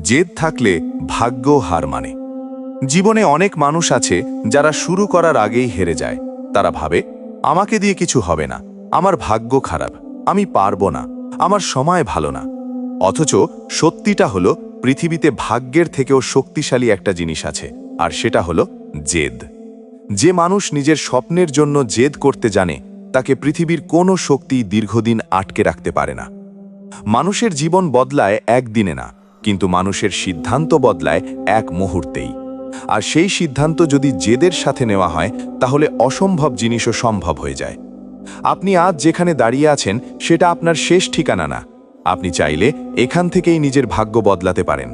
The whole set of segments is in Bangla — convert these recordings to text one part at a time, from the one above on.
জেদ থাকলে ভাগ্য হার মানে। জীবনে অনেক মানুষ আছে যারা শুরু করার আগেই হেরে যায়। তারা ভাবে, আমাকে দিয়ে কিছু হবে না, আমার ভাগ্য খারাপ, আমি পারবো না, আমার সময় ভালো না। অথচ সত্যিটা হলো, পৃথিবীতে ভাগ্যের থেকেও শক্তিশালী একটা জিনিস আছে, আর সেটা হলো জেদ। যে মানুষ নিজের স্বপ্নের জন্য জেদ করতে জানে, তাকে পৃথিবীর কোনো শক্তি দীর্ঘদিন আটকে রাখতে পারে না। মানুষের জীবন বদলায় একদিনে না, কিন্তু মানুষের সিদ্ধান্ত বদলায় এক মুহূর্তেই। আর সেই সিদ্ধান্ত যদি জেদের সাথে নেওয়া হয়, তাহলে অসম্ভব জিনিসও সম্ভব হয়ে যায়। আপনি আজ যেখানে দাঁড়িয়ে আছেন, সেটা আপনার শেষ ঠিকানা না। আপনি চাইলে এখান থেকেই নিজের ভাগ্য বদলাতে পারেন।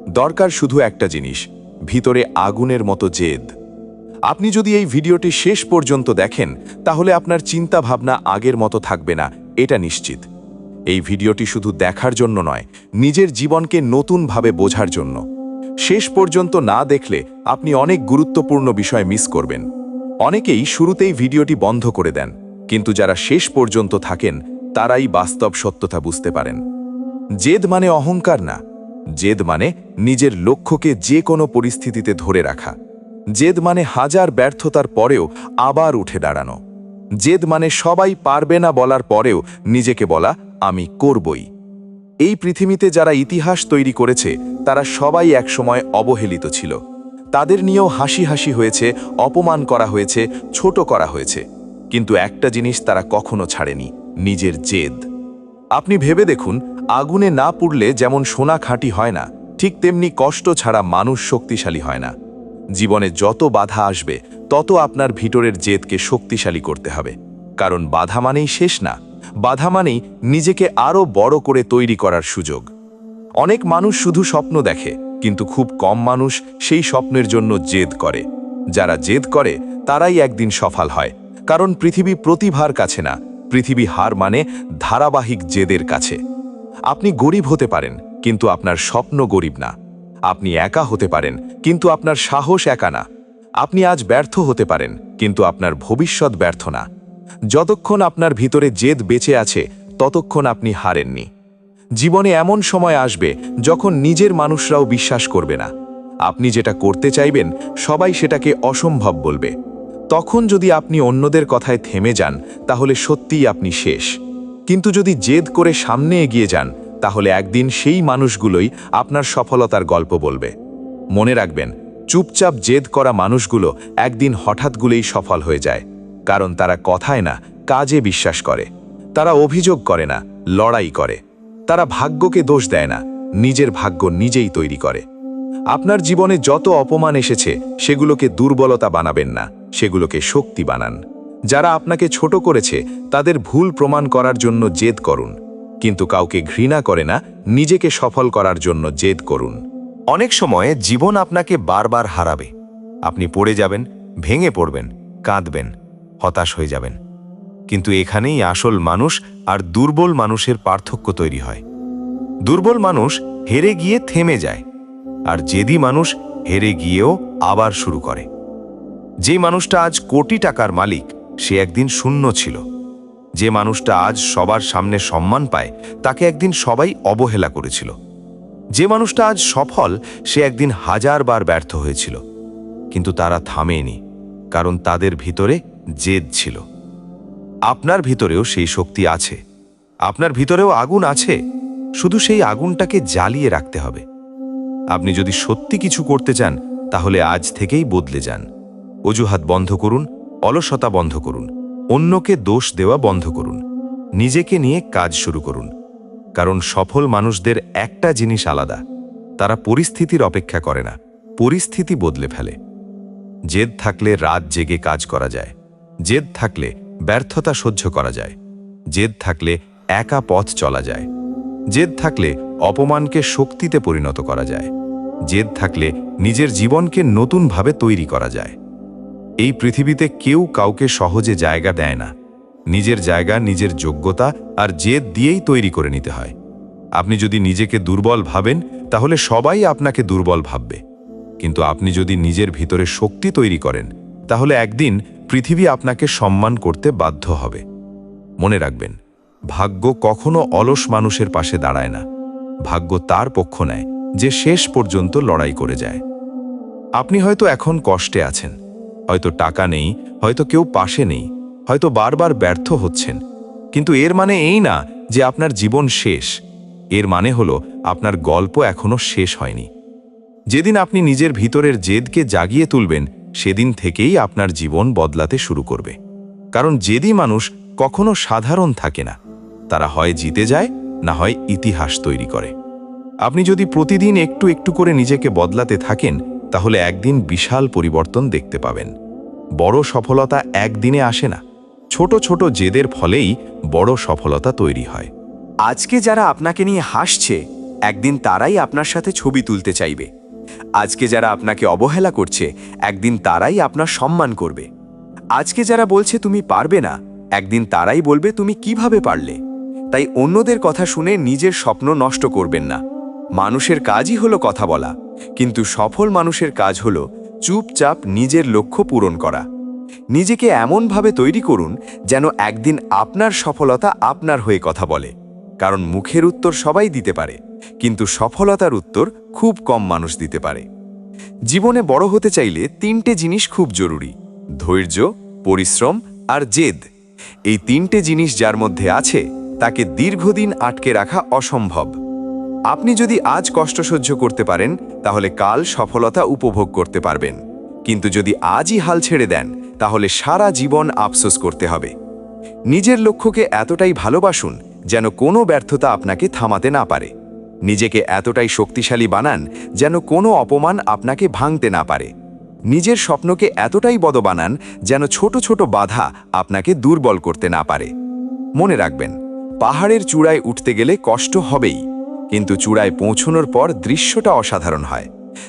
দরকার শুধু একটা জিনিস, ভিতরে আগুনের মতো জেদ। আপনি যদি এই ভিডিওটি শেষ পর্যন্ত দেখেন, তাহলে আপনার চিন্তা ভাবনা আগের মতো থাকবে না, এটা নিশ্চিত। এই ভিডিওটি শুধু দেখার জন্য নয়, নিজের জীবনকে নতুনভাবে বোঝার জন্য। শেষ পর্যন্ত না দেখলে আপনি অনেক গুরুত্বপূর্ণ বিষয় মিস করবেন। অনেকেই শুরুতেই ভিডিওটি বন্ধ করে দেন, কিন্তু যারা শেষ পর্যন্ত থাকেন, তারাই বাস্তব সত্যতা বুঝতে পারেন। জেদ মানে অহংকার না, জেদ মানে নিজের লক্ষ্যকে যে কোনো পরিস্থিতিতে ধরে রাখা। জেদ মানে হাজার ব্যর্থতার পরেও আবার উঠে দাঁড়ানো। জেদ মানে সবাই পারবে না বলার পরেও নিজেকে বলা, আমি করবই। এই পৃথিবীতে যারা ইতিহাস তৈরি করেছে, তারা সবাই একসময় অবহেলিত ছিল। তাদের নিয়েও হাসি হাসি হয়েছে, অপমান করা হয়েছে, ছোট করা হয়েছে। কিন্তু একটা জিনিস তারা কখনো ছাড়েনি, নিজের জেদ। আপনি ভেবে দেখুন, আগুনে না পুড়লে যেমন সোনা খাঁটি হয় না, ঠিক তেমনি কষ্ট ছাড়া মানুষ শক্তিশালী হয় না। জীবনে যত বাধা আসবে, তত আপনার ভিতরের জেদকে শক্তিশালী করতে হবে। কারণ বাধা মানেই শেষ না, বাধা মানেই নিজেকে আরও বড় করে তৈরি করার সুযোগ। অনেক মানুষ শুধু স্বপ্ন দেখে, কিন্তু খুব কম মানুষ সেই স্বপ্নের জন্য জেদ করে। যারা জেদ করে, তারাই একদিন সফল হয়। কারণ পৃথিবী প্রতিভার কাছে না, পৃথিবী হার মানে ধারাবাহিক জেদের কাছে। আপনি গরিব হতে পারেন, কিন্তু আপনার স্বপ্ন গরিব না। আপনি একা হতে পারেন, কিন্তু আপনার সাহস একা না। আপনি আজ ব্যর্থ হতে পারেন, কিন্তু আপনার ভবিষ্যৎ ব্যর্থ না। যতক্ষণ আপনার ভিতরে জেদ বেঁচে আছে, ততক্ষণ আপনি হারেননি। জীবনে এমন সময় আসবে যখন নিজের মানুষরাও বিশ্বাস করবে না। আপনি যেটা করতে চাইবেন, সবাই সেটাকে অসম্ভব বলবে। তখন যদি আপনি অন্যদের কথায় থেমে যান, তাহলে সত্যিই আপনি শেষ। কিন্তু যদি জেদ করে সামনে এগিয়ে যান, তাহলে একদিন সেই মানুষগুলোই আপনার সফলতার গল্প বলবে। মনে রাখবেন, চুপচাপ জেদ করা মানুষগুলো একদিন হঠাৎগুলোই সফল হয়ে যায়। কারণ তারা কথায় না, কাজে বিশ্বাস করে। তারা অভিযোগ করে না, লড়াই করে। তারা ভাগ্যকে দোষ দেয় না, নিজের ভাগ্য নিজেই তৈরি করে। আপনার জীবনে যত অপমান এসেছে, সেগুলোকে দুর্বলতা বানাবেন না, সেগুলোকে শক্তি বানান। যারা আপনাকে ছোট করেছে, তাদের ভুল প্রমাণ করার জন্য জেদ করুন। কিন্তু কাউকে ঘৃণা করে না, নিজেকে সফল করার জন্য জেদ করুন। অনেক সময় জীবন আপনাকে বারবার হারাবে। আপনি পড়ে যাবেন, ভেঙে পড়বেন, কাঁদবেন, হতাশ হয়ে যাবেন। কিন্তু এখানেই আসল মানুষ আর দুর্বল মানুষের পার্থক্য তৈরি হয়। দুর্বল মানুষ হেরে গিয়ে থেমে যায়, আর জেদি মানুষ হেরে গিয়েও আবার শুরু করে। যে মানুষটা আজ কোটি টাকার মালিক, সে একদিন শূন্য ছিল। যে মানুষটা আজ সবার সামনে সম্মান পায়, তাকে একদিন সবাই অবহেলা করেছিল। যে মানুষটা আজ সফল, সে একদিন হাজারবার ব্যর্থ হয়েছিল। কিন্তু তারা থামেনি, কারণ তাদের ভিতরে জেদ ছিল। আপনার ভিতরেও সেই শক্তি আছে, আপনার ভিতরেও আগুন আছে। শুধু সেই আগুনটাকে জ্বালিয়ে রাখতে হবে। আপনি যদি সত্যি কিছু করতে চান, তাহলে আজ থেকেই বদলে যান। অজুহাত বন্ধ করুন, অলসতা বন্ধ করুন, অন্যকে দোষ দেওয়া বন্ধ করুন। নিজেকে নিয়ে কাজ শুরু করুন। কারণ সফল মানুষদের একটা জিনিস আলাদা, তারা পরিস্থিতির অপেক্ষা করে না, পরিস্থিতি বদলে ফেলে। জেদ থাকলে রাত জেগে কাজ করা যায়। জেদ থাকলে ব্যর্থতা সহ্য করা যায়। জেদ থাকলে একা পথ চলা যায়। জেদ থাকলে অপমানকে শক্তিতে পরিণত করা যায়। জেদ থাকলে নিজের জীবনকে নতুনভাবে তৈরি করা যায়। এই পৃথিবীতে কেউ কাউকে সহজে জায়গা দেয় না। নিজের জায়গা নিজের যোগ্যতা আর জেদ দিয়েই তৈরি করে নিতে হয়। আপনি যদি নিজেকে দুর্বল ভাবেন, তাহলে সবাই আপনাকে দুর্বল ভাববে। কিন্তু আপনি যদি নিজের ভিতরে শক্তি তৈরি করেন, তাহলে একদিন পৃথিবী আপনাকে সম্মান করতে বাধ্য হবে। মনে রাখবেন, ভাগ্য কখনো অলস মানুষের পাশে দাঁড়ায় না। ভাগ্য তার পক্ষ নেয় যে শেষ পর্যন্ত লড়াই করে যায়। আপনি হয়তো এখন কষ্টে আছেন, হয়তো টাকা নেই, হয়তো কেউ পাশে নেই, হয়তো বারবার ব্যর্থ হচ্ছেন, কিন্তু এর মানে এই না যে আপনার জীবন শেষ। এর মানে হলো আপনার গল্প এখনো শেষ হয়নি। যেদিন আপনি নিজের ভিতরের জেদকে জাগিয়ে তুলবেন, সেদিন থেকেই আপনার জীবন বদলাতে শুরু করবে। কারণ জেদি মানুষ কখনো সাধারণ থাকে না, তারা হয় জিতে যায়, না হয় ইতিহাস তৈরি করে। আপনি যদি প্রতিদিন একটু একটু করে নিজেকে বদলাতে থাকেন, তাহলে একদিন বিশাল পরিবর্তন দেখতে পাবেন। বড় সফলতা একদিনে আসে না, ছোট ছোট জেদের ফলেই বড় সফলতা তৈরি হয়। আজকে যারা আপনাকে নিয়ে হাসছে, একদিন তারাই আপনার সাথে ছবি তুলতে চাইবে। আজকে যারা আপনাকে অবহেলা করছে, একদিন তারাই আপনার সম্মান করবে। আজকে যারা বলছে তুমি পারবে না, একদিন তারাই বলবে তুমি কিভাবে পারলে। তাই অন্যদের কথা শুনে নিজের স্বপ্ন নষ্ট করবেন না। মানুষের কাজই হলো কথা বলা, কিন্তু সফল মানুষের কাজ হলো চুপচাপ নিজের লক্ষ্য পূরণ করা। নিজেকে এমনভাবে তৈরি করুন যেন একদিন আপনার সফলতা আপনার হয়ে কথা বলে। কারণ মুখের উত্তর সবাই দিতে পারে, কিন্তু সফলতার উত্তর খুব কম মানুষ দিতে পারে। জীবনে বড় হতে চাইলে 3টে জিনিস খুব জরুরি: ধৈর্য, পরিশ্রম আর জেদ। এই 3টে জিনিস যার মধ্যে আছে, তাকে দীর্ঘদিন আটকে রাখা অসম্ভব। আপনি যদি আজ কষ্ট সহ্য করতে পারেন, তাহলে কাল সফলতা উপভোগ করতে পারবেন। কিন্তু যদি আজই হাল ছেড়ে দেন, তাহলে সারা জীবন আফসোস করতে হবে। নিজের লক্ষ্যকে এতটাই ভালোবাসুন যেন কোনো ব্যর্থতা আপনাকে থামাতে না পারে। নিজেকে এতটাই শক্তিশালী বানান যেন কোনো অপমান আপনাকে ভাঙতে না পারে। নিজের স্বপ্নকে এতটাই বড় বানান যেন ছোট ছোট বাধা আপনাকে দুর্বল করতে না পারে। মনে রাখবেন, পাহাড়ের চূড়ায় উঠতে গেলে কষ্ট হবেই, কিন্তু চূড়ায় পৌঁছানোর পর দৃশ্যটা অসাধারণ হয়।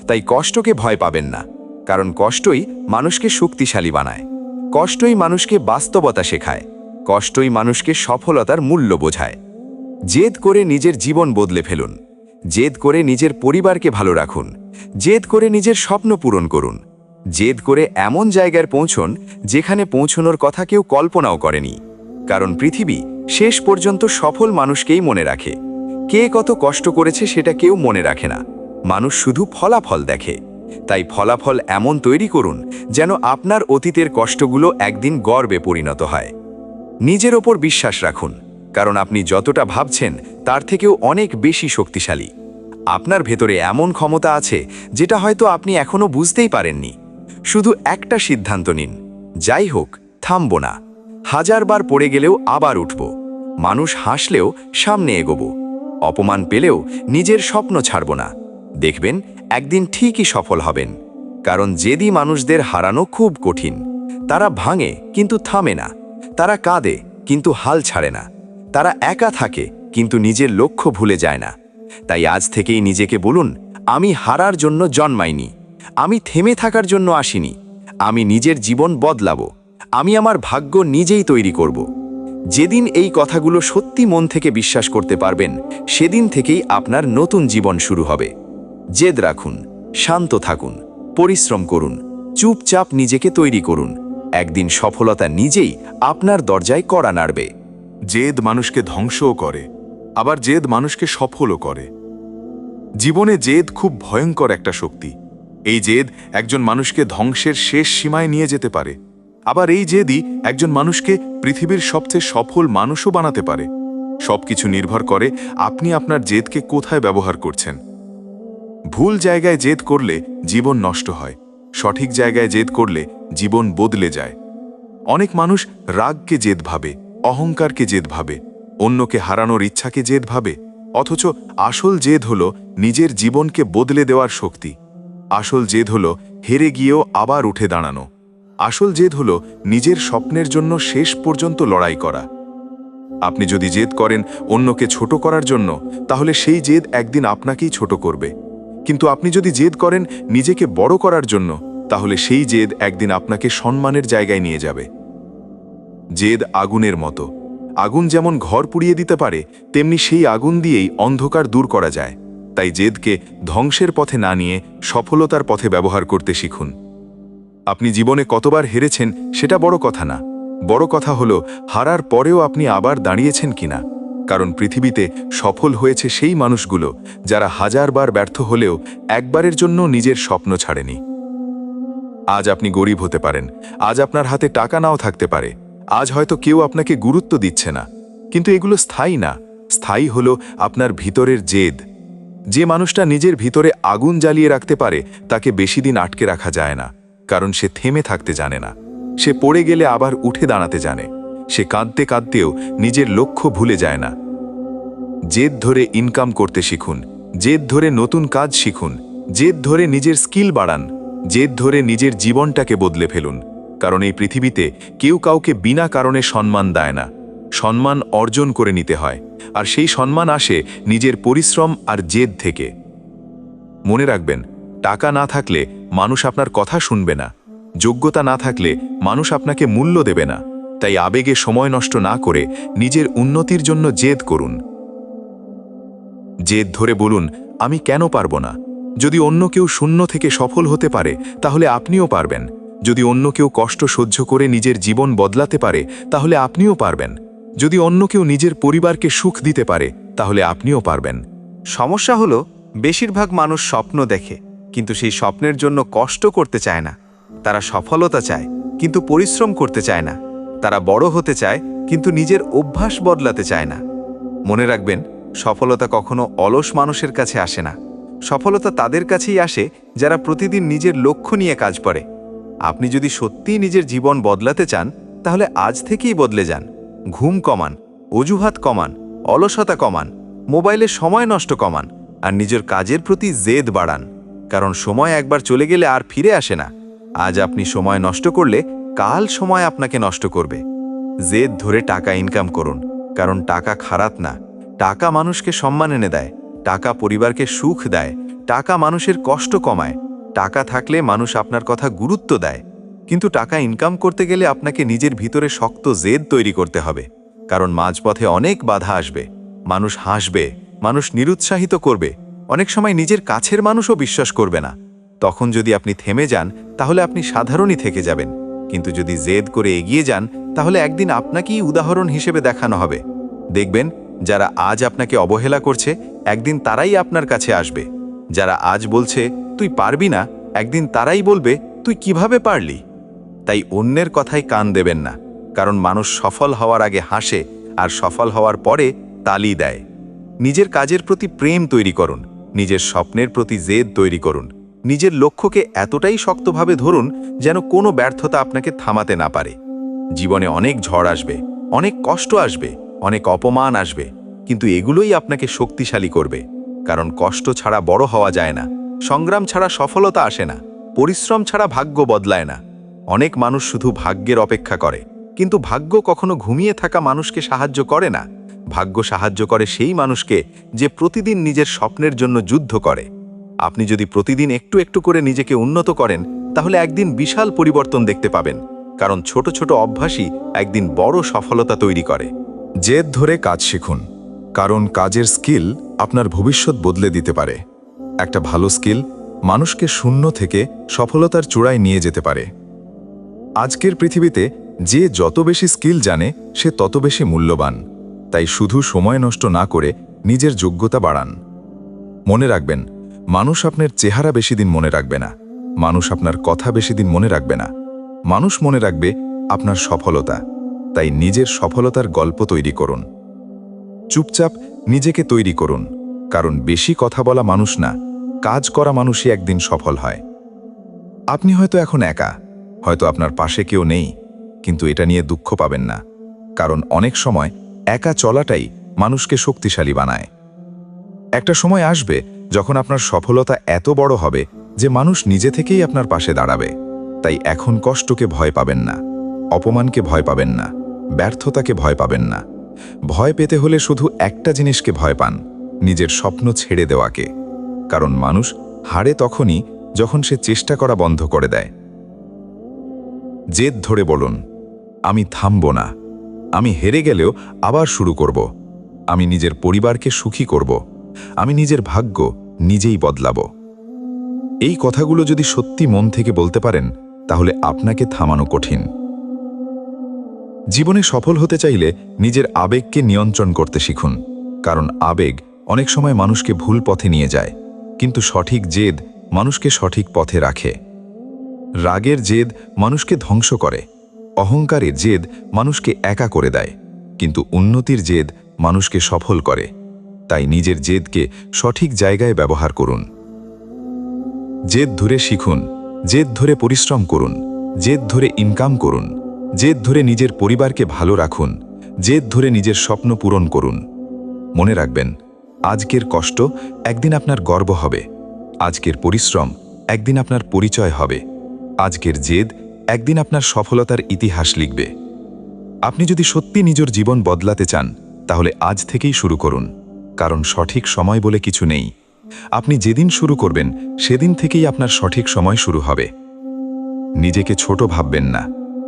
তাই কষ্টকে ভয় পাবেন না, কারণ কষ্টই মানুষকে শক্তিশালী বানায়। কষ্টই মানুষকে বাস্তবতা শেখায়। কষ্টই মানুষকে সফলতার মূল্য বোঝায়। জেদ করে নিজের জীবন বদলে ফেলুন। জেদ করে নিজের পরিবারকে ভালো রাখুন। জেদ করে নিজের স্বপ্ন পূরণ করুন। জেদ করে এমন জায়গায় পৌঁছন যেখানে পৌঁছানোর কথা কেউ কল্পনাও করেনি। কারণ পৃথিবী শেষ পর্যন্ত সফল মানুষকেই মনে রাখে। কে কত কষ্ট করেছে সেটা কেউ মনে রাখে না, মানুষ শুধু ফলাফল দেখে। তাই ফলাফল এমন তৈরি করুন যেন আপনার অতীতের কষ্টগুলো একদিন গর্বে পরিণত হয়। নিজের ওপর বিশ্বাস রাখুন, কারণ আপনি যতটা ভাবছেন তার থেকেও অনেক বেশি শক্তিশালী। আপনার ভেতরে এমন ক্ষমতা আছে যেটা হয়তো আপনি এখনো বুঝতেই পারেননি। শুধু একটা সিদ্ধান্ত নিন, যাই হোক থামব না। 1000 বার পড়ে গেলেও আবার উঠব। মানুষ হাসলেও সামনে এগোব। অপমান পেলেও নিজের স্বপ্ন ছাড়ব না। দেখবেন একদিন ঠিকই সফল হবেন। কারণ জেদি মানুষদের হারানো খুব কঠিন। তারা ভাঙে কিন্তু থামে না। তারা কাঁদে কিন্তু হাল ছাড়ে না। তারা একা থাকে কিন্তু নিজের লক্ষ্য ভুলে যায় না। তাই আজ থেকেই নিজেকে বলুন, আমি হারার জন্য জন্মাইনি। আমি থেমে থাকার জন্য আসিনি। আমি নিজের জীবন বদলাবো। আমি আমার ভাগ্য নিজেই তৈরি করব। যেদিন এই কথাগুলো সত্যি মন থেকে বিশ্বাস করতে পারবেন, সেদিন থেকেই আপনার নতুন জীবন শুরু হবে। জেদ রাখুন, শান্ত থাকুন, পরিশ্রম করুন, চুপচাপ নিজেকে তৈরি করুন। একদিন সফলতা নিজেই আপনার দরজায় কড়া নাড়বে। জেদ মানুষকে ধ্বংসও করে, আবার জেদ মানুষকে সফলও করে। জীবনে জেদ খুব ভয়ঙ্কর একটা শক্তি। এই জেদ একজন মানুষকে ধ্বংসের শেষ সীমায় নিয়ে যেতে পারে। আবার এই জেদই একজন মানুষকে পৃথিবীর সবচেয়ে সফল মানুষও বানাতে পারে। সবকিছু নির্ভর করে আপনি আপনার জেদকে কোথায় ব্যবহার করছেন। ভুল জায়গায় জেদ করলে জীবন নষ্ট হয়, সঠিক জায়গায় জেদ করলে জীবন বদলে যায়। অনেক মানুষ রাগকে জেদ ভাবে, অহংকারকে জেদ ভাবে, অন্যকে হারানোর ইচ্ছাকে জেদ ভাবে। অথচ আসল জেদ হলো নিজের জীবনকে বদলে দেওয়ার শক্তি। আসল জেদ হলো হেরে গিয়েও আবার উঠে দাঁড়ানো। আসল জেদ হলো নিজের স্বপ্নের জন্য শেষ পর্যন্ত লড়াই করা। আপনি যদি জেদ করেন অন্যকে ছোট করার জন্য, তাহলে সেই জেদ একদিন আপনাকেই ছোট করবে। কিন্তু আপনি যদি জেদ করেন নিজেকে বড় করার জন্য, তাহলে সেই জেদ একদিন আপনাকে সম্মানের জায়গায় নিয়ে যাবে। জেদ আগুনের মতো। আগুন যেমন ঘর পুড়িয়ে দিতে পারে, তেমনি সেই আগুন দিয়েই অন্ধকার দূর করা যায়। তাই জেদকে ধ্বংসের পথে না নিয়ে সফলতার পথে ব্যবহার করতে শিখুন। আপনি জীবনে কতবার হেরেছেন সেটা বড় কথা না। বড় কথা হলো হারার পরেও আপনি আবার দাঁড়িয়েছেন কিনা। কারণ পৃথিবীতে সফল হয়েছে সেই মানুষগুলো যারা হাজারবার ব্যর্থ হলেও একবারের জন্য নিজের স্বপ্ন ছাড়েনি। আজ আপনি গরিব হতে পারেন, আজ আপনার হাতে টাকা নাও থাকতে পারে, আজ হয়তো কেউ আপনাকে গুরুত্ব দিচ্ছে না, কিন্তু এগুলো স্থায়ী না। স্থায়ী হলো আপনার ভিতরের জেদ। যে মানুষটা নিজের ভিতরে আগুন জ্বালিয়ে রাখতে পারে তাকে বেশি দিন আটকে রাখা যায় না, কারণ সে থেমে থাকতে জানে না। সে পড়ে গেলে আবার উঠে দাঁড়াতে জানে। সে কাঁদতে কাঁদতেও নিজের লক্ষ্য ভুলে যায় না। জেদ ধরে ইনকাম করতে শিখুন, জেদ ধরে নতুন কাজ শিখুন, জেদ ধরে নিজের স্কিল বাড়ান, জেদ ধরে নিজের জীবনটাকে বদলে ফেলুন। কারণ এই পৃথিবীতে কেউ কাউকে বিনা কারণে সম্মান দেয় না। সম্মান অর্জন করে নিতে হয়, আর সেই সম্মান আসে নিজের পরিশ্রম আর জেদ থেকে। মনে রাখবেন, টাকা না থাকলে মানুষ আপনার কথা শুনবে না, যোগ্যতা না থাকলে মানুষ আপনাকে মূল্য দেবে না। তাই আবেগে সময় নষ্ট না করে নিজের উন্নতির জন্য জেদ করুন। জেদ ধরে বলুন, আমি কেন পারবো না? যদি অন্য কেউ শূন্য থেকে সফল হতে পারে তাহলে আপনিও পারবেন। যদি অন্য কেউ কষ্ট সহ্য করে নিজের জীবন বদলাতে পারে তাহলে আপনিও পারবেন। যদি অন্য কেউ নিজের পরিবারকে সুখ দিতে পারে তাহলে আপনিও পারবেন। সমস্যা হলো, বেশিরভাগ মানুষ স্বপ্ন দেখে কিন্তু সেই স্বপ্নের জন্য কষ্ট করতে চায় না। তারা সফলতা চায় কিন্তু পরিশ্রম করতে চায় না। তারা বড় হতে চায় কিন্তু নিজের অভ্যাস বদলাতে চায় না। মনে রাখবেন, সফলতা কখনো অলস মানুষের কাছে আসে না। সফলতা তাদের কাছেই আসে যারা প্রতিদিন নিজের লক্ষ্য নিয়ে কাজ করে। আপনি যদি সত্যিই নিজের জীবন বদলাতে চান তাহলে আজ থেকেই বদলে যান। ঘুম কমান, অজুহাত কমান, অলসতা কমান, মোবাইলে সময় নষ্ট কমান, আর নিজের কাজের প্রতি জেদ বাড়ান। কারণ সময় একবার চলে গেলে আর ফিরে আসে না। আজ আপনি সময় নষ্ট করলে কাল সময় আপনাকে নষ্ট করবে। জেদ ধরে টাকা ইনকাম করুন, কারণ টাকা খারাপ না। টাকা মানুষকে সম্মান এনে দেয়, টাকা পরিবারকে সুখ দেয়, টাকা মানুষের কষ্ট কমায়। টাকা থাকলে মানুষ আপনার কথা গুরুত্ব দেয়। কিন্তু টাকা ইনকাম করতে গেলে আপনাকে নিজের ভিতরে শক্ত জেদ তৈরি করতে হবে। কারণ মাঝপথে অনেক বাধা আসবে। মানুষ হাসবে, মানুষ নিরুৎসাহিত করবে, অনেক সময় নিজের কাছের মানুষও বিশ্বাস করবে না। তখন যদি আপনি থেমে যান তাহলে আপনি সাধারণই থেকে যাবেন। কিন্তু যদি জেদ করে এগিয়ে যান তাহলে একদিন আপনাকেই উদাহরণ হিসেবে দেখানো হবে। দেখবেন, যারা আজ আপনাকে অবহেলা করছে একদিন তারাই আপনার কাছে আসবে। যারা আজ বলছে তুই পারবি না, একদিন তারাই বলবে তুই কিভাবে পারলি। তাই অন্যের কথায় কান দেবেন না, কারণ মানুষ সফল হওয়ার আগে হাসে আর সফল হওয়ার পরে তালি দেয়। নিজের কাজের প্রতি প্রেম তৈরি করুন, নিজের স্বপ্নের প্রতি জেদ তৈরি করুন। নিজের লক্ষ্যকে এতটাই শক্তভাবে ধরুন যেন কোনো ব্যর্থতা আপনাকে থামাতে না পারে। জীবনে অনেক ঝড় আসবে, অনেক কষ্ট আসবে, অনেক অপমান আসবে, কিন্তু এগুলোই আপনাকে শক্তিশালী করবে। কারণ কষ্ট ছাড়া বড় হওয়া যায় না, সংগ্রাম ছাড়া সফলতা আসে না, পরিশ্রম ছাড়া ভাগ্য বদলায় না। অনেক মানুষ শুধু ভাগ্যের অপেক্ষা করে, কিন্তু ভাগ্য কখনো ঘুমিয়ে থাকা মানুষকে সাহায্য করে না। ভাগ্য সাহায্য করে সেই মানুষকে যে প্রতিদিন নিজের স্বপ্নের জন্য যুদ্ধ করে। আপনি যদি প্রতিদিন একটু একটু করে নিজেকে উন্নত করেন তাহলে একদিন বিশাল পরিবর্তন দেখতে পাবেন। কারণ ছোট ছোট অভ্যাসই একদিন বড় সফলতা তৈরি করে। জেদ ধরে কাজ শিখুন, কারণ কাজের স্কিল আপনার ভবিষ্যৎ বদলে দিতে পারে। একটা ভালো স্কিল মানুষকে শূন্য থেকে সফলতার চূড়ায় নিয়ে যেতে পারে। আজকের পৃথিবীতে যে যত বেশি স্কিল জানে সে তত বেশি মূল্যবান। তাই শুধু সময় নষ্ট না করে নিজের যোগ্যতা বাড়ান। মনে রাখবেন, মানুষ আপনার চেহারা বেশি দিন মনে রাখবে না, মানুষ আপনার কথা বেশি দিন মনে রাখবে না, মানুষ মনে রাখবে আপনার সফলতা। তাই নিজের সফলতার গল্প তৈরি করুন। চুপচাপ নিজেকে তৈরি করুন, কারণ বেশি কথা বলা মানুষ না, কাজ করা মানুষই একদিন সফল হয়। আপনি হয়তো এখন একা, হয়তো আপনার পাশে কেউ নেই, কিন্তু এটা নিয়ে দুঃখ পাবেন না, কারণ অনেক সময় একা চলাটাই মানুষকে শক্তিশালী বানায়। একটা সময় আসবে যখন আপনার সফলতা এত বড় হবে যে মানুষ নিজে থেকেই আপনার পাশে দাঁড়াবে। তাই এখন কষ্টকে ভয় পাবেন না, অপমানকে ভয় পাবেন না, ব্যর্থতাকে ভয় পাবেন না। ভয় পেতে হলে শুধু একটা জিনিসকে ভয় পান, নিজের স্বপ্ন ছেড়ে দেওয়াকে। কারণ মানুষ হারে তখনই যখন সে চেষ্টা করা বন্ধ করে দেয়। জেদ ধরে বলুন, আমি থামব না, আমি হেরে গেলেও আবার শুরু করব, আমি নিজের পরিবারকে সুখী করব, আমি নিজের ভাগ্য নিজেই বদলাবো। এই কথাগুলো যদি সত্যি মন থেকে বলতে পারেন তাহলে আপনাকে থামানো কঠিন। জীবনে সফল হতে চাইলে নিজের আবেগকে নিয়ন্ত্রণ করতে শিখুন, কারণ আবেগ অনেক সময় মানুষকে ভুল পথে নিয়ে যায়, কিন্তু সঠিক জেদ মানুষকে সঠিক পথে রাখে। রাগের জেদ মানুষকে ধ্বংস করে, অহংকারের জেদ মানুষকে একা করে দেয়, কিন্তু উন্নতির জেদ মানুষকে সফল করে। তাই নিজের জেদকে সঠিক জায়গায় ব্যবহার করুন। জেদ ধরে শিখুন, জেদ ধরে পরিশ্রম করুন, জেদ ধরে ইনকাম করুন, জেদ ধরে নিজের পরিবারকে ভালো রাখুন, জেদ ধরে নিজের স্বপ্ন পূরণ করুন। মনে রাখবেন, আজকের কষ্ট একদিন আপনার গর্ব হবে, আজকের পরিশ্রম একদিন আপনার পরিচয় হবে, আজকের জেদ একদিন আপনার সফলতার ইতিহাস লিখবে। আপনি যদি সত্যি নিজের জীবন বদলাতে চান, তাহলে আজ থেকেই শুরু করুন, কারণ সঠিক সময় বলে কিছু নেই। আপনি যেদিন শুরু করবেন সেদিন থেকেই আপনার সঠিক সময় শুরু হবে। নিজেকে ছোট ভাববেন না,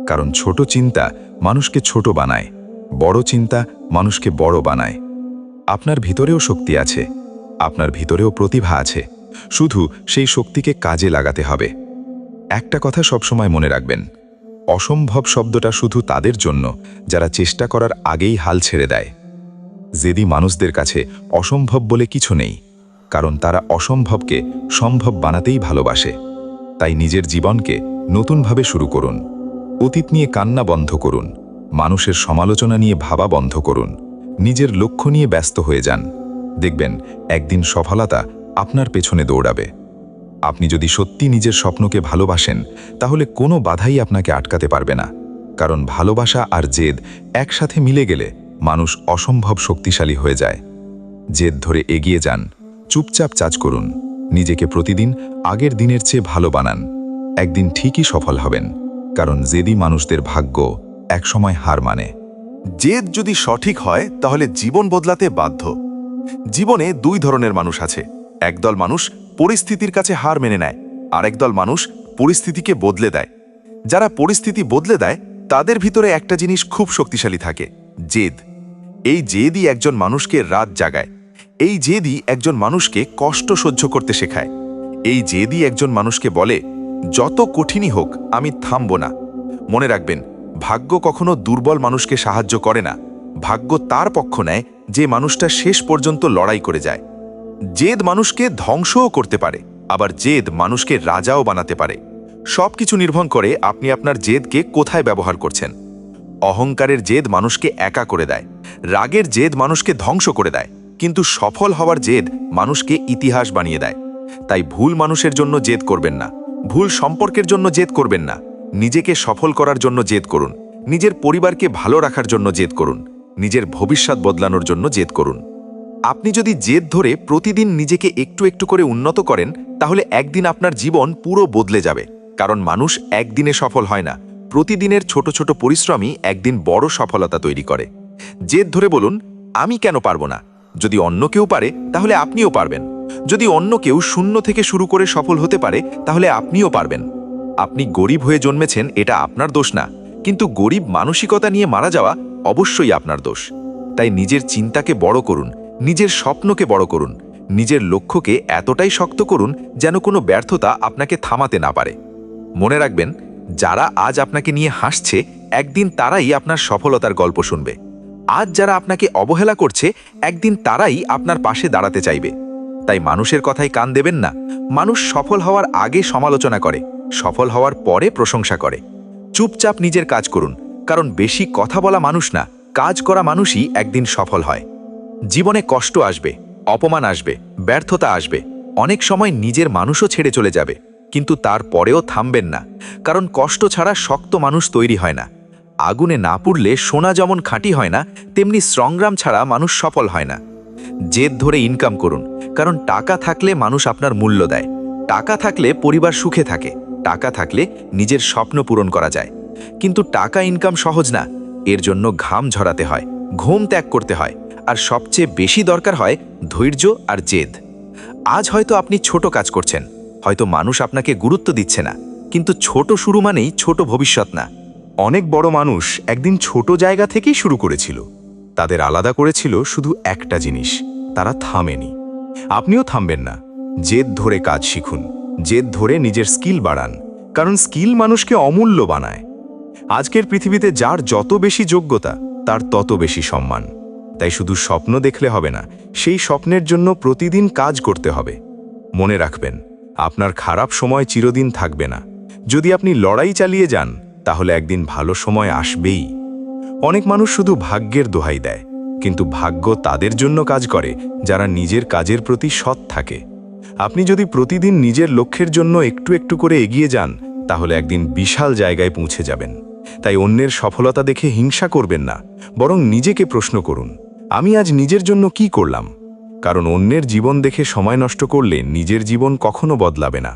কারণ ছোট চিন্তা মানুষকে ছোট বানায়, বড় চিন্তা মানুষকে বড় বানায়। আপনার ভিতরেও শক্তি আছে, আপনার ভিতরেও প্রতিভা আছে, শুধু সেই শক্তিকে কাজে লাগাতে হবে। একটা কথা সবসময় মনে রাখবেন, অসম্ভব শব্দটা শুধু তাদের জন্য যারা চেষ্টা করার আগেই হাল ছেড়ে দেয়। জেদি মানুষদের কাছে অসম্ভব বলে কিছু নেই, কারণ তারা অসম্ভবকে সম্ভব বানাতেই ভালোবাসে। তাই নিজের জীবনকে নতুনভাবে শুরু করুন। অতীত নিয়ে কান্না বন্ধ করুন, মানুষের সমালোচনা নিয়ে ভাবা বন্ধ করুন, নিজের লক্ষ্য নিয়ে ব্যস্ত হয়ে যান। দেখবেন একদিন সফলতা আপনার পেছনে দৌড়াবে। আপনি যদি সত্যি নিজের স্বপ্নকে ভালোবাসেন, তাহলে কোনো বাধাই আপনাকে আটকাতে পারবে না, কারণ ভালোবাসা আর জেদ একসাথে মিলে গেলে মানুষ অসম্ভব শক্তিশালী হয়ে যায়। জেদ ধরে এগিয়ে যান, চুপচাপ কাজ করুন, নিজেকে প্রতিদিন আগের দিনের চেয়ে ভালো বানান। একদিন ঠিকই সফল হবেন, কারণ জেদি মানুষদের ভাগ্য একসময় হার মানে। জেদ যদি সঠিক হয় তাহলে জীবন বদলাতে বাধ্য। জীবনে দুই ধরনের মানুষ আছে, একদল মানুষ পরিস্থিতির কাছে হার মেনে নেয়, আর একদল মানুষ পরিস্থিতিকে বদলে দেয়। যারা পরিস্থিতি বদলে দেয় তাদের ভিতরে একটা জিনিস খুব শক্তিশালী থাকে, জেদ। এই জেদই একজন মানুষকে রাত জাগায়, এই জেদই একজন মানুষকে কষ্ট সহ্য করতে শেখায়, এই জেদই একজন মানুষকে বলে যত কঠিনই হোক আমি থামব না। মনে রাখবেন, ভাগ্য কখনো দুর্বল মানুষকে সাহায্য করে না, ভাগ্য তার পক্ষ নেয় যে মানুষটা শেষ পর্যন্ত লড়াই করে যায়। জেদ মানুষকে ধ্বংসও করতে পারে, আবার জেদ মানুষকে রাজাও বানাতে পারে। সবকিছু নির্ভর করে আপনি আপনার জেদকে কোথায় ব্যবহার করছেন। অহংকারের জেদ মানুষকে একা করে দেয়, রাগের জেদ মানুষকে ধ্বংস করে দেয়, কিন্তু সফল হওয়ার জেদ মানুষকে ইতিহাস বানিয়ে দেয়। তাই ভুল মানুষের জন্য জেদ করবেন না, ভুল সম্পর্কের জন্য জেদ করবেন না। নিজেকে সফল করার জন্য জেদ করুন, নিজের পরিবারকে ভালো রাখার জন্য জেদ করুন, নিজের ভবিষ্যৎ বদলানোর জন্য জেদ করুন। আপনি যদি জেদ ধরে প্রতিদিন নিজেকে একটু একটু করে উন্নত করেন, তাহলে একদিন আপনার জীবন পুরো বদলে যাবে। কারণ মানুষ একদিনে সফল হয় না, প্রতিদিনের ছোট ছোট পরিশ্রমই একদিন বড় সফলতা তৈরি করে। জেদ ধরে বলুন, আমি কেন পারবো না? যদি অন্য কেউ পারে তাহলে আপনিও পারবেন। যদি অন্য কেউ শূন্য থেকে শুরু করে সফল হতে পারে, তাহলে আপনিও পারবেন। আপনি গরিব হয়ে জন্মেছেন, এটা আপনার দোষ না, কিন্তু গরিব মানসিকতা নিয়ে মারা যাওয়া অবশ্যই আপনার দোষ। তাই নিজের চিন্তাকে বড় করুন, নিজের স্বপ্নকে বড় করুন, নিজের লক্ষ্যকে এতটাই শক্ত করুন যেন কোনো ব্যর্থতা আপনাকে থামাতে না পারে। মনে রাখবেন, যারা আজ আপনাকে নিয়ে হাসছে, একদিন তারাই আপনার সফলতার গল্প শুনবে। আজ যারা আপনাকে অবহেলা করছে, একদিন তারাই আপনার পাশে দাঁড়াতে চাইবে। তাই মানুষের কথায় কান দেবেন না। মানুষ সফল হওয়ার আগে সমালোচনা করে, সফল হওয়ার পরে প্রশংসা করে। চুপচাপ নিজের কাজ করুন, কারণ বেশি কথা বলা মানুষ না, কাজ করা মানুষই একদিন সফল হয়। জীবনে কষ্ট আসবে, অপমান আসবে, ব্যর্থতা আসবে, অনেক সময় নিজের মানুষও ছেড়ে চলে যাবে, কিন্তু তারপরেও থামবেন না, কারণ কষ্ট ছাড়া শক্ত মানুষ তৈরি হয় না। আগুনে না পুড়লে সোনা যেমন খাঁটি হয় না, তেমনি সংগ্রাম ছাড়া মানুষ সফল হয় না। জেদ ধরে ইনকাম করুন, কারণ টাকা থাকলে মানুষ আপনার মূল্য দেয়, টাকা থাকলে পরিবার সুখে থাকে, টাকা থাকলে নিজের স্বপ্ন পূরণ করা যায়। কিন্তু টাকা ইনকাম সহজ না, এর জন্য ঘাম ঝরাতে হয়, ঘুম ত্যাগ করতে হয়, আর সবচেয়ে বেশি দরকার হয় ধৈর্য আর জেদ। আজ হয়তো আপনি ছোট কাজ করছেন, হয়তো মানুষ আপনাকে গুরুত্ব দিচ্ছে না, কিন্তু ছোট শুরু মানেই ছোট ভবিষ্যৎ না। অনেক বড় মানুষ একদিন ছোট জায়গা থেকেই শুরু করেছিল। তাদের আলাদা করেছিল শুধু একটা জিনিস, তারা থামেনি। আপনিও থামবেন না। জেদ ধরে কাজ শিখুন, জেদ ধরে নিজের স্কিল বাড়ান, কারণ স্কিল মানুষকে অমূল্য বানায়। আজকের পৃথিবীতে যার যত বেশি যোগ্যতা তার তত বেশি সম্মান। তাই শুধু স্বপ্ন দেখলে হবে না, সেই স্বপ্নের জন্য প্রতিদিন কাজ করতে হবে। মনে রাখবেন, আপনার খারাপ সময় চিরদিন থাকবে না। যদি আপনি লড়াই চালিয়ে যান তাহলে একদিন ভালো সময় আসবেই। অনেক মানুষ শুধু ভাগ্যের দোহাই দেয়, কিন্তু ভাগ্য তাদের জন্য কাজ করে যারা নিজের কাজের প্রতি সৎ থাকে। আপনি যদি প্রতিদিন নিজের লক্ষ্যের জন্য একটু একটু করে এগিয়ে যান তাহলে একদিন বিশাল জায়গায় পৌঁছে যাবেন। তাই অন্যের সফলতা দেখে হিংসা করবেন না, বরং নিজেকে প্রশ্ন করুন, আমি আজ নিজের জন্য কি করলাম? কারণ অন্যের জীবন দেখে সময় নষ্ট করলে নিজের জীবন কখনো বদলাবে না।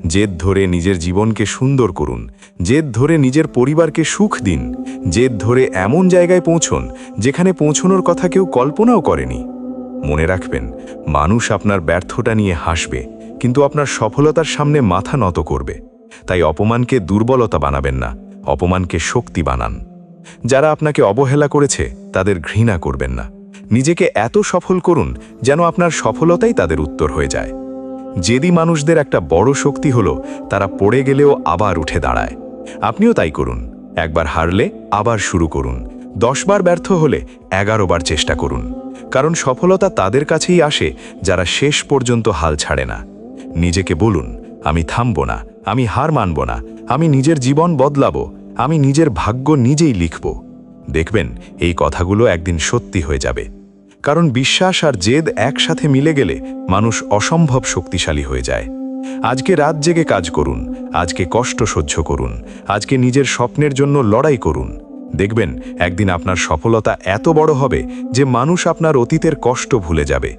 জেদ ধরে নিজের জীবনকে সুন্দর করুন, জেদ ধরে নিজের পরিবারকে সুখ দিন, জেদ ধরে এমন জায়গায় পৌঁছন যেখানে পৌঁছনোর কথা কেউ কল্পনাও করেনি। মনে রাখবেন, মানুষ আপনার ব্যর্থতা নিয়ে হাসবে, কিন্তু আপনার সফলতার সামনে মাথা নত করবে। তাই অপমানকে দুর্বলতা বানাবেন না, অপমানকে শক্তি বানান। যারা আপনাকে অবহেলা করেছে তাদের ঘৃণা করবেন না, নিজেকে এত সফল করুন যেন আপনার সফলতাই তাদের উত্তর হয়ে যায়। জেদি মানুষদের একটা বড় শক্তি হলো তারা পড়ে গেলেও আবার উঠে দাঁড়ায়। আপনিও তাই করুন, একবার হারলে আবার শুরু করুন, 10 বার ব্যর্থ হলে 11 বার চেষ্টা করুন। কারণ সফলতা তাদের কাছেই আসে যারা শেষ পর্যন্ত হাল ছাড়ে না। নিজেকে বলুন, আমি থামব না, আমি হার মানব না, আমি নিজের জীবন বদলাবো, আমি নিজের ভাগ্য নিজেই লিখব। দেখবেন এই কথাগুলো একদিন সত্যি হয়ে যাবে। কারণ বিশ্বাস আর জেদ একসাথে মিলে গেলে মানুষ অসম্ভব শক্তিশালী হয়ে যায়। আজকে রাত জেগে কাজ করুন, আজকে কষ্ট সহ্য করুন, আজকে নিজের স্বপ্নের জন্য লড়াই করুন। দেখবেন একদিন আপনার সফলতা এত বড় হবে যে মানুষ আপনার অতীতের কষ্ট ভুলে যাবে।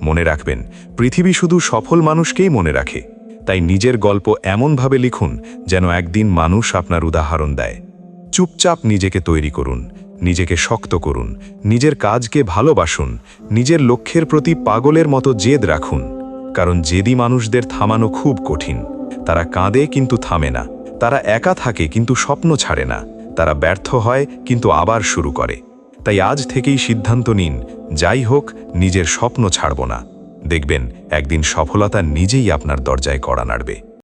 মনে রাখবেন, পৃথিবী শুধু সফল মানুষকেই মনে রাখে। তাই নিজের গল্প এমনভাবে লিখুন যেন একদিন মানুষ আপনার উদাহরণ দেয়। চুপচাপ নিজেকে তৈরি করুন, নিজেকে শক্ত করুন, নিজের কাজকে ভালোবাসুন, নিজের লক্ষ্যের প্রতি পাগলের মতো জেদ রাখুন। কারণ জেদি মানুষদের থামানো খুব কঠিন। তারা কাঁদে কিন্তু থামে না, তারা একা থাকে কিন্তু স্বপ্ন ছাড়ে না, তারা ব্যর্থ হয় কিন্তু আবার শুরু করে। তাই আজ থেকেই সিদ্ধান্ত নিন, যাই হোক নিজের স্বপ্ন ছাড়ব না। দেখবেন একদিন সফলতা নিজেই আপনার দরজায় কড়া নাড়বে।